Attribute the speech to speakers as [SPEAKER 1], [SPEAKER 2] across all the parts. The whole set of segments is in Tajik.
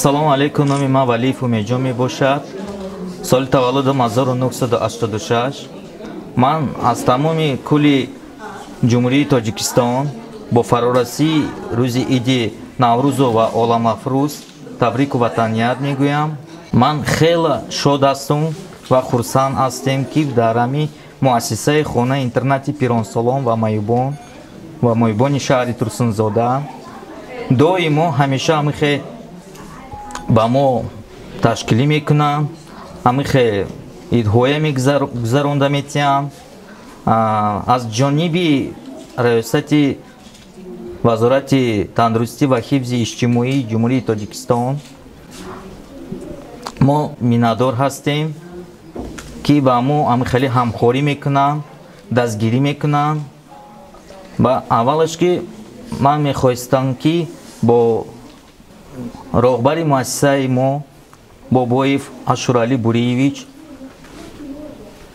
[SPEAKER 1] ассалому алайкум. Номи ман Валиев Умеҷон мебошад. Соли таваллудам 1986. Ман аз тамоми кули ҷумҳурии Тоҷикистон бо фарорасии рӯзи иди Наврӯзу ва оламафрӯз табрику ватаният мегӯям. Ман хеле шод ҳастам ва хурсанд ҳастем, ки дар ҳами муассисаи хонаи интернати Пиронсолон ва моюбони шаҳри Турсунзода доимо ҳамеша ҳамихе ба мо ташкилӣ мекунанд, ҳамихе идҳоя гузаронда метиҳанд. аз ҷониби раёсати вазорати тандурустӣ ва ҳифзи иҷтимоии ҷумҳурии Тоҷикистон мо миннатдор ҳастем, ки ба мо ҳамихеле ҳамхорӣ мекунанд, дастгирӣ мекунанд. ба аввалаш ки ман мехоҳистам, ки бо роҳбари муассисаи мо Бобоев Ашурали Буриевич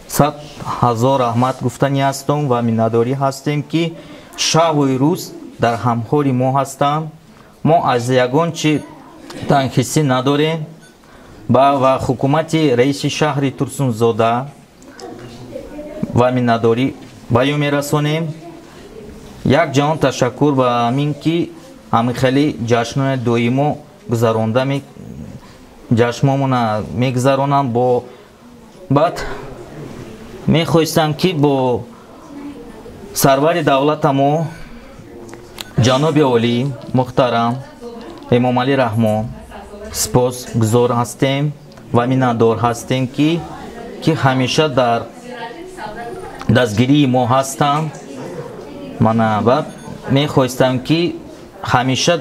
[SPEAKER 1] 100 000 раҳмат гуфтанӣ ҳастам ва миннатдорӣ ҳастем, ки шабу рӯз дар ҳамхори мо ҳастанд. мо аз ягон чи танқисӣ надорем ва ҳукумати раиси шаҳри Турсунзода ва миннатдорӣ баён мерасонем. якҷаҳон ташаккур ба ҳамин, ки ҳамихеле ҷашнои доимо гузаронда ҷашнмона мегузаронанд. баъд мехоҳистам, ки бо сарвари давлатамо ҷаноби олӣ муҳтарам Эмомалӣ Раҳмон сипосгузор ҳастем ва миннатдор ҳастем, ки ҳамеша дар дастгирии мо ҳастанд. мана баъд мехоҳистам, ки ҳамеша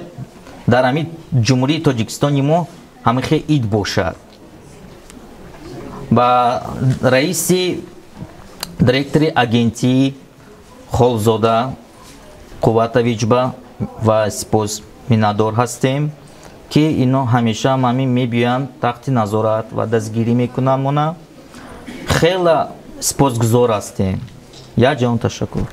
[SPEAKER 1] дар ҳамин ҷумҳурии Тоҷикистони мо ҳамихе ид бошад. ба раиси директори агентии Холзода Қувватовичба ва сипос миннатдор ҳастем, ки ино ҳамеша ҳамин мебиёянд тахти назорат ва дастгирӣ мекунанд. мона хеле сипосгузор ҳастем. якҷаҳон ташаккур.